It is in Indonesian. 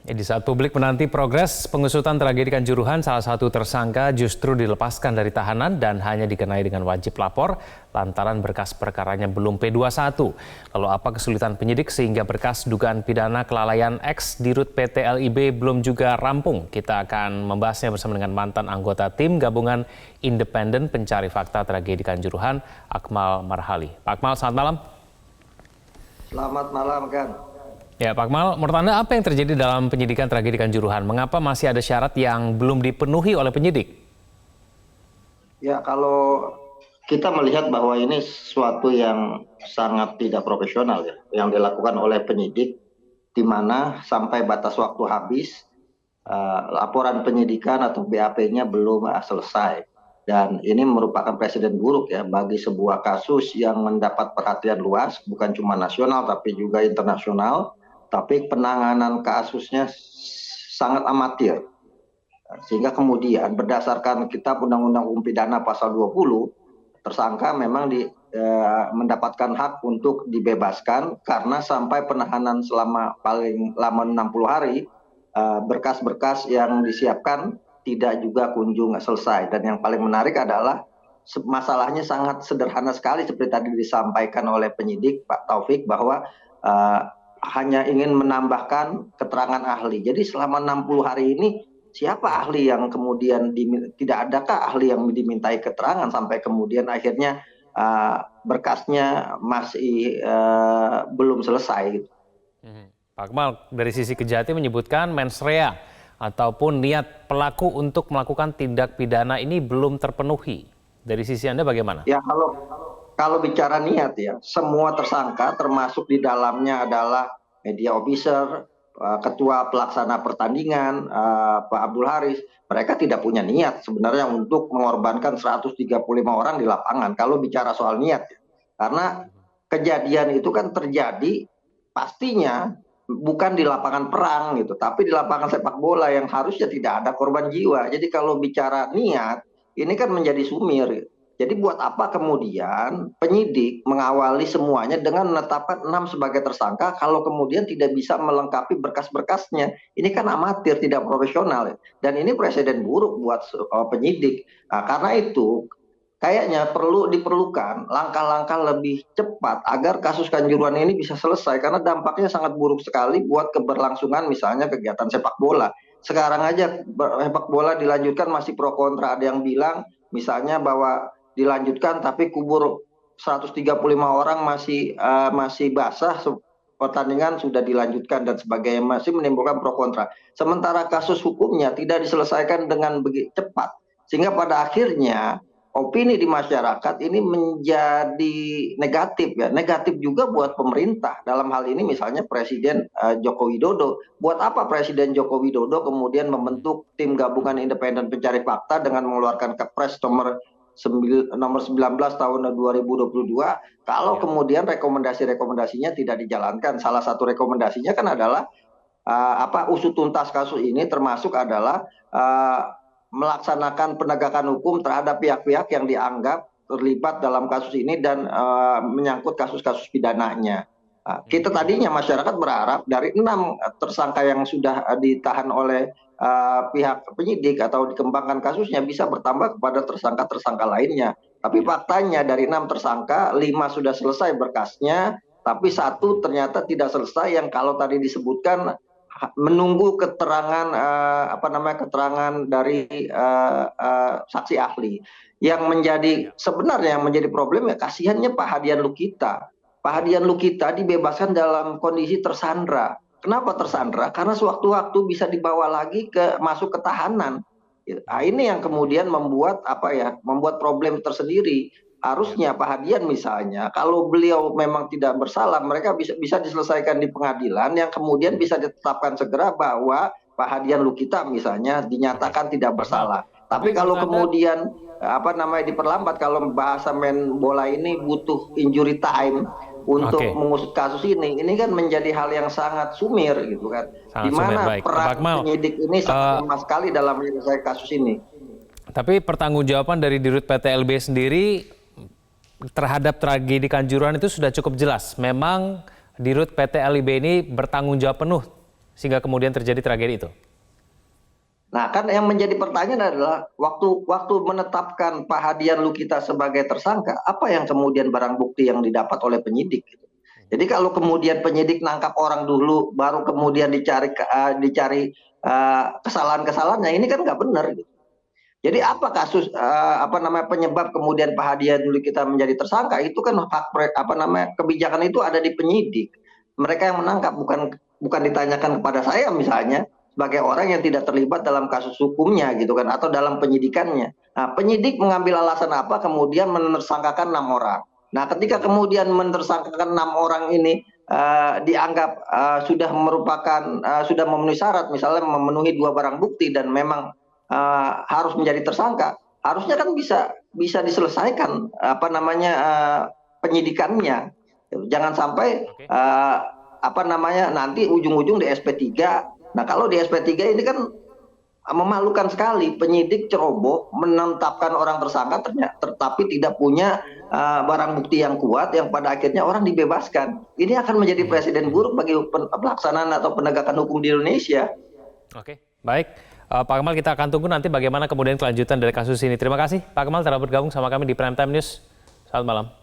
Di saat publik menanti progres pengusutan tragedi Kanjuruhan, salah satu tersangka justru dilepaskan dari tahanan dan hanya dikenai dengan wajib lapor lantaran berkas perkaranya belum P21. Lalu apa kesulitan penyidik sehingga berkas dugaan pidana kelalaian ex Dirut PT LIB belum juga rampung? Kita akan membahasnya bersama dengan mantan anggota tim gabungan independen pencari fakta tragedi Kanjuruhan, Akmal Marhali. Pak Akmal, selamat malam. Selamat malam, Kan. Ya, Pak Akmal, menurut Anda apa yang terjadi dalam penyidikan tragedi Kanjuruhan? Mengapa masih ada syarat yang belum dipenuhi oleh penyidik? Ya, kalau kita melihat bahwa ini sesuatu yang sangat tidak profesional ya, yang dilakukan oleh penyidik, di mana sampai batas waktu habis, laporan penyidikan atau BAP-nya belum selesai. Dan ini merupakan presiden buruk ya bagi sebuah kasus yang mendapat perhatian luas, bukan cuma nasional tapi juga internasional. Tapi penanganan kasusnya sangat amatir. Sehingga kemudian berdasarkan Kitab Undang-Undang Hukum Pidana pasal 20, tersangka memang mendapatkan hak untuk dibebaskan karena sampai penahanan selama paling lama 60 hari, berkas-berkas yang disiapkan tidak juga kunjung selesai. Dan yang paling menarik adalah masalahnya sangat sederhana sekali seperti tadi disampaikan oleh penyidik Pak Taufik bahwa hanya ingin menambahkan keterangan ahli. Jadi selama 60 hari ini siapa ahli yang kemudian tidak adakah ahli yang dimintai keterangan sampai kemudian akhirnya berkasnya masih belum selesai. Pak Akmal, dari sisi Kejati menyebutkan mens rea ataupun niat pelaku untuk melakukan tindak pidana ini belum terpenuhi. Dari sisi Anda bagaimana? Ya, kalau bicara niat ya, semua tersangka termasuk di dalamnya adalah media officer, ketua pelaksana pertandingan, Pak Abdul Haris. Mereka tidak punya niat sebenarnya untuk mengorbankan 135 orang di lapangan kalau bicara soal niat. Karena kejadian itu kan terjadi pastinya bukan di lapangan perang gitu, tapi di lapangan sepak bola yang harusnya tidak ada korban jiwa. Jadi kalau bicara niat, ini kan menjadi sumir. Jadi buat apa kemudian penyidik mengawali semuanya dengan menetapkan 6 sebagai tersangka kalau kemudian tidak bisa melengkapi berkas-berkasnya. Ini kan amatir, tidak profesional. Dan ini presiden buruk buat penyidik. Nah, karena itu kayaknya diperlukan langkah-langkah lebih cepat agar kasus Kanjuruhan ini bisa selesai. Karena dampaknya sangat buruk sekali buat keberlangsungan misalnya kegiatan sepak bola. Sekarang aja sepak bola dilanjutkan masih pro kontra. Ada yang bilang misalnya bahwa dilanjutkan tapi kubur 135 orang masih basah, pertandingan sudah dilanjutkan dan sebagainya, masih menimbulkan pro kontra. Sementara kasus hukumnya tidak diselesaikan dengan begitu cepat, sehingga pada akhirnya opini di masyarakat ini menjadi negatif ya, negatif juga buat pemerintah. Dalam hal ini misalnya Presiden Joko Widodo. Buat apa Presiden Joko Widodo kemudian membentuk tim gabungan independen pencari fakta dengan mengeluarkan Kepres nomor 19 tahun 2022 kalau kemudian rekomendasinya tidak dijalankan. Salah satu rekomendasinya kan adalah usut tuntas kasus ini, termasuk adalah melaksanakan penegakan hukum terhadap pihak-pihak yang dianggap terlibat dalam kasus ini dan menyangkut kasus-kasus pidananya. Kita tadinya masyarakat berharap dari 6 tersangka yang sudah ditahan oleh pihak penyidik atau dikembangkan kasusnya bisa bertambah kepada tersangka-tersangka lainnya. Tapi faktanya dari 6 tersangka, 5 sudah selesai berkasnya, tapi 1 ternyata tidak selesai yang kalau tadi disebutkan menunggu keterangan keterangan dari saksi ahli. Yang sebenarnya menjadi problem ya kasihannya Pak Hadian Lukita. Pak Hadian Lukita dibebaskan dalam kondisi tersandra. Kenapa tersandra? Karena sewaktu-waktu bisa dibawa lagi masuk ke tahanan. Nah, ini yang kemudian membuat problem tersendiri. Harusnya Pak Hadian misalnya, kalau beliau memang tidak bersalah, mereka bisa diselesaikan di pengadilan yang kemudian bisa ditetapkan segera bahwa Pak Hadian Lukita misalnya dinyatakan tidak bersalah. Tapi kalau kemudian diperlambat, kalau bahasa main bola ini butuh injury time untuk mengusut kasus ini kan menjadi hal yang sangat sumir gitu kan. Di mana peran penyidik ini sangat lemah sekali dalam menyelesaikan kasus ini. Tapi pertanggungjawaban dari Dirut PT LIB sendiri terhadap tragedi Kanjuruhan itu sudah cukup jelas. Memang Dirut PT LIB ini bertanggung jawab penuh sehingga kemudian terjadi tragedi itu? Nah, kan yang menjadi pertanyaan adalah waktu menetapkan Pak Hadian Lukita sebagai tersangka, apa yang kemudian barang bukti yang didapat oleh penyidik? Jadi kalau kemudian penyidik nangkap orang dulu, baru kemudian dicari kesalahan-kesalahannya, ini kan nggak benar. Gitu. Jadi apa kasus penyebab kemudian Pak Hadian dulu kita menjadi tersangka itu kan kebijakan itu ada di penyidik. Mereka yang menangkap bukan ditanyakan kepada saya misalnya sebagai orang yang tidak terlibat dalam kasus hukumnya gitu kan atau dalam penyidikannya. Nah, penyidik mengambil alasan apa kemudian menersangkakan 6 orang. Nah, ketika kemudian menersangkakan 6 orang ini dianggap sudah memenuhi syarat, misalnya memenuhi 2 barang bukti dan memang harus menjadi tersangka, harusnya kan bisa diselesaikan penyidikannya. Jangan sampai nanti ujung-ujung di SP3. Nah, kalau di SP3 ini kan memalukan sekali, penyidik ceroboh menetapkan orang tersangka tetapi tidak punya barang bukti yang kuat yang pada akhirnya orang dibebaskan. Ini akan menjadi presiden buruk bagi pelaksanaan atau penegakan hukum di Indonesia. Oke, baik. Pak Kemal, kita akan tunggu nanti bagaimana kemudian kelanjutan dari kasus ini. Terima kasih Pak Kemal telah bergabung sama kami di Prime Time News. Selamat malam.